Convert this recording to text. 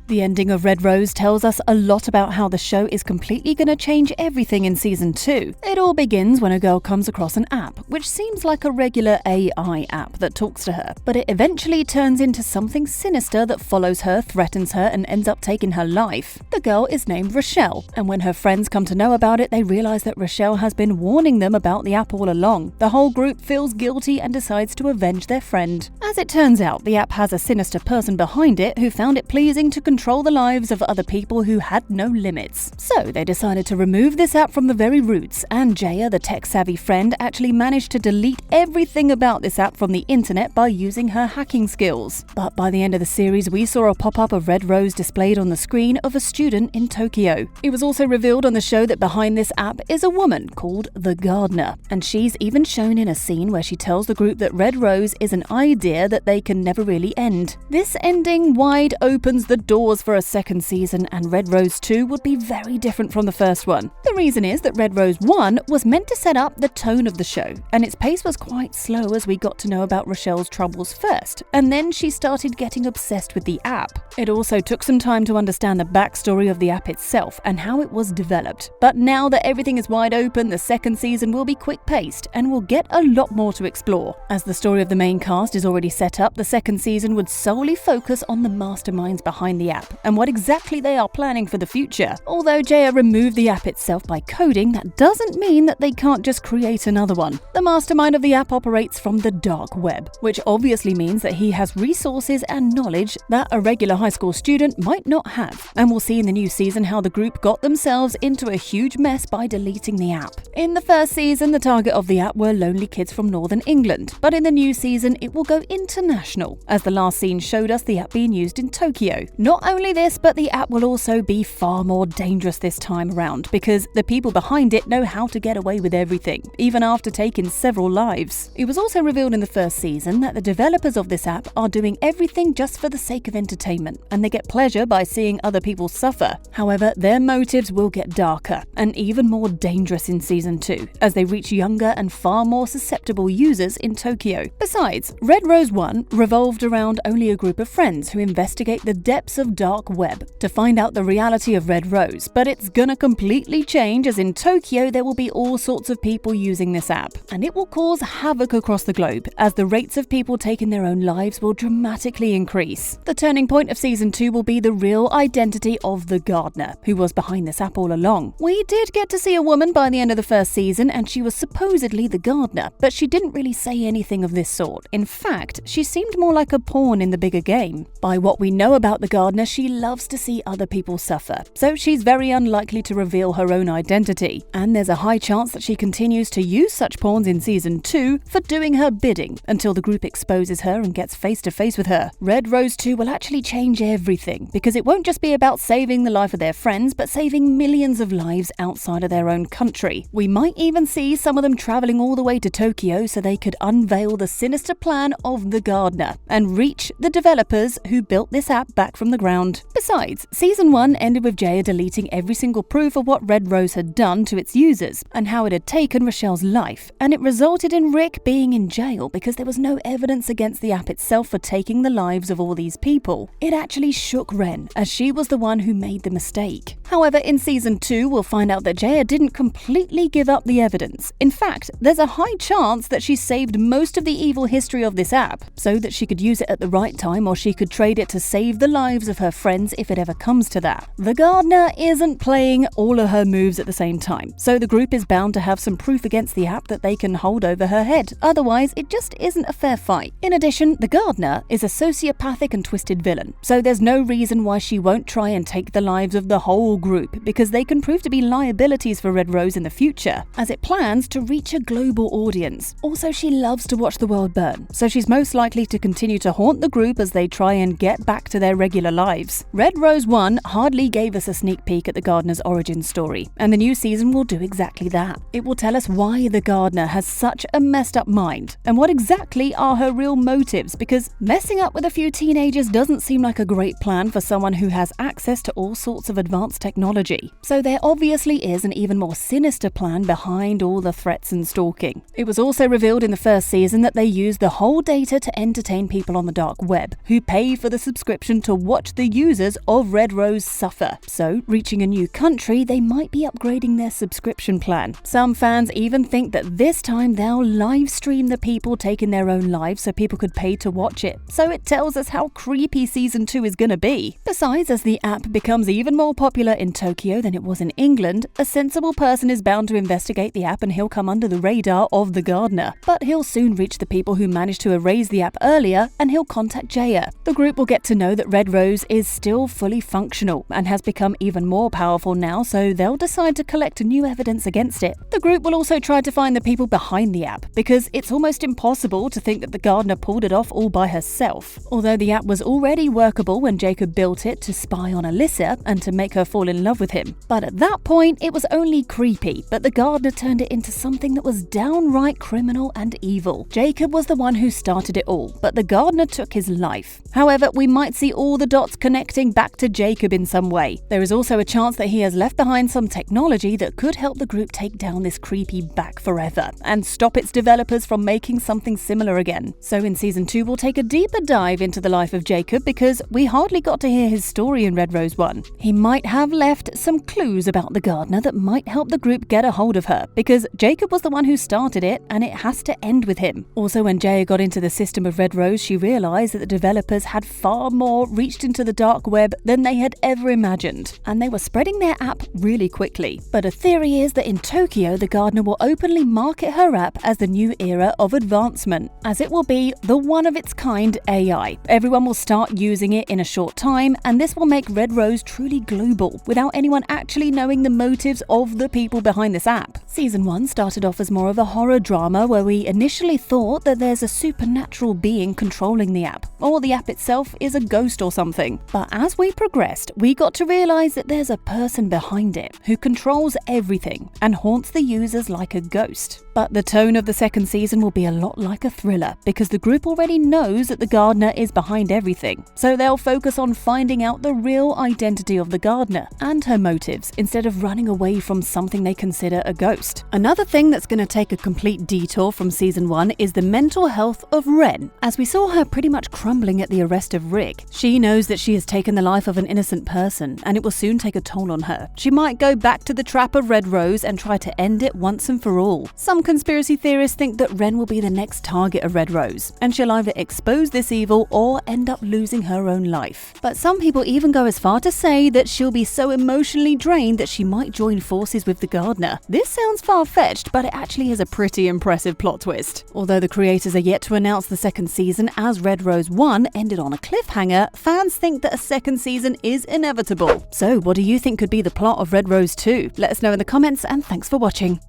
The ending of Red Rose tells us a lot about how the show is completely going to change everything in Season 2. It all begins when a girl comes across an app, which seems like a regular AI app that talks to her, but it eventually turns into something sinister that follows her, threatens her, and ends up taking her life. The girl is named Rochelle, and when her friends come to know about it, they realize that Rochelle has been warning them about the app all along. The whole group feels guilty and decides to avenge their friend. As it turns out, the app has a sinister person behind it who found it pleasing to control the lives of other people who had no limits. So they decided to remove this app from the very roots, and Jaya, the tech-savvy friend, actually managed to delete everything about this app from the internet by using her hacking skills. But by the end of the series, we saw a pop-up of Red Rose displayed on the screen of a student in Tokyo. It was also revealed on the show that behind this app is a woman called the Gardener, and she's even shown in a scene where she tells the group that Red Rose is an idea that they can never really end. This ending wide opens the doors for a second season, and Red Rose 2 would be very different from the first one. The reason is that Red Rose 1 was meant to set up the tone of the show, and its pace was quite slow as we got to know about Rochelle's troubles first, and then she started getting obsessed with the app. It also took some time to understand the backstory of the app itself and how it was developed. But now that everything is wide open, the second season will be quick-paced and will get a lot more to explore. As the story of the main cast is already set up, the second season would solely focus on the masterminds behind the app and what exactly they are planning for the future. Although Jaya removed the app itself by coding, that doesn't mean that they can't just create another one. The mastermind of the app operates from the dark web, which obviously means that he has resources and knowledge that a regular high school student might not have. And we'll see in the new season how the group got themselves into a huge mess by deleting the app. In the first season, the target of the app were lonely kids from Northern England, but in the new season, it will go international, as the last scene showed us the app being used in Tokyo. Not only this, but the app will also be far more dangerous this time around, because the people behind it know how to get away with everything, even after taking several lives. It was also revealed in the first season that the developers of this app are doing everything just for the sake of entertainment, and they get pleasure by seeing other people suffer. However, their motives will get darker and even more dangerous in Season 2, as they reach younger and far more susceptible users in Tokyo. Besides, Red Rose 1 revolved around only a group of friends who investigate the depths of dark web to find out the reality of Red Rose, but it's gonna completely change, as in Tokyo there will be all sorts of people using this app, and it will cause havoc across the globe, as the rates of people taking their own lives will dramatically increase. The turning point of Season 2 will be the real identity of the Gardener, who was behind this app all along. We did get to see a woman by the end of the first season, and she was supposedly the Gardener, but she didn't really say anything of this sort. In fact, she seemed more like a pawn in the bigger game. By what we know about the Gardener, she loves to see other people suffer, so she's very unlikely to reveal her own identity, and there's a high chance that she continues to use such pawns in Season 2 for doing her bidding until the group exposes her and gets face to face with her. Red Rose 2 will actually change everything, because it won't just be about saving the life of their friends, but saving millions of lives outside of their own country. We might even see some of them traveling all the way to Tokyo so they could unveil the sinister plan of the Gardener and reach the developers who built this app back from the ground. Besides, Season 1 ended with Jaya deleting every single proof of what Red Rose had done to its users and how it had taken Rochelle's life, and it resulted in Rick being in jail because there was no evidence against the app itself for taking the lives of all these people. It actually shook Ren, as she was the one who made the mistake. However, in Season 2, we'll find out that Jaya didn't completely give up the evidence. In fact, there's a high chance that she saved most of the evil history of this app so that she could use it at the right time, or she could trade it to save the lives of her friends if it ever comes to that. The Gardener isn't playing all of her moves at the same time, so the group is bound to have some proof against the app that they can hold over her head. Otherwise, it just isn't a fair fight. In addition, the Gardener is a sociopathic and twisted villain, so there's no reason why she won't try and take the lives of the whole group, because they can prove to be liabilities for Red Rose in the future, as it plans to reach a global audience. Also, she loves to watch the world burn, so she's most likely to continue to haunt the group as they try and get back to their regular lives. Red Rose 1 hardly gave us a sneak peek at the Gardener's origin story, and the new season will do exactly that. It will tell us why the Gardener has such a messed up mind, and what exactly are her real motives, because messing up with a few teenagers doesn't seem like a great plan for someone who has access to all sorts of advanced technology. So there obviously is an even more sinister plan behind all the threats and stalking. It was also revealed in the first season that they used the whole data to entertain people on the dark web, who pay for the subscription to watch the users of Red Rose suffer. So, reaching a new country, they might be upgrading their subscription plan. Some fans even think that this time they'll live stream the people taking their own lives so people could pay to watch it. So it tells us how creepy season 2 is gonna be. Besides, as the app becomes even more popular in Tokyo than it was in England, a sensible person is bound to investigate the app and he'll come under the radar of the gardener. But he'll soon reach the people who managed to erase the app earlier and he'll contact Jaya. The group will get to know that Red Rose is still fully functional and has become even more powerful now, so they'll decide to collect new evidence against it. The group will also try to find the people behind the app, because it's almost impossible to think that the gardener pulled it off all by herself. Although the app was already workable when Jacob built it to spy on Alyssa and to make her fall in love with him. But at that point, it was only creepy, but the gardener turned it into something that was downright criminal and evil. Jacob was the one who started it all, but the gardener took his life. However, we might see all the dots connecting back to Jacob in some way. There is also a chance that he has left behind some technology that could help the group take down this creepy back forever and stop its developers from making something similar again. So in season 2, we'll take a deeper dive into the life of Jacob, because we hardly got to hear his story in Red Rose 1. He might have left some clues about the gardener that might help the group get a hold of her, because Jacob was the one who started it and it has to end with him. Also, when Jaya got into the system of Red Rose, she realized that the developers had far more reached into the dark web than they had ever imagined, and they were spreading their app really quickly. But a theory is that in Tokyo, the gardener will openly market her app as the new era of advancement, as it will be the one-of-its-kind AI. Everyone will start using it in a short time, and this will make Red Rose truly global, without anyone actually knowing the motives of the people behind this app. Season 1 started off as more of a horror drama, where we initially thought that there's a supernatural being controlling the app, or the app itself is a ghost or something. But as we progressed, we got to realize that there's a person behind it who controls everything and haunts the users like a ghost. But the tone of the second season will be a lot like a thriller, because the group already knows that the gardener is behind everything. So they'll focus on finding out the real identity of the gardener and her motives, instead of running away from something they consider a ghost. Another thing that's going to take a complete detour from season 1 is the mental health of Ren, as we saw her pretty much crumbling at the arrest of Rick. She knows that she has taken the life of an innocent person, and it will soon take a toll on her. She might go back to the trap of Red Rose and try to end it once and for all. Some conspiracy theorists think that Ren will be the next target of Red Rose, and she'll either expose this evil or end up losing her own life. But some people even go as far to say that she'll be so emotionally drained that she might join forces with the gardener. This sounds far-fetched, but it actually is a pretty impressive plot twist. Although the creators are yet to announce the second season, as Red Rose 1 ended on a cliffhanger, fans think that a second season is inevitable. So what do you think could be the plot of Red Rose 2? Let us know in the comments, and thanks for watching.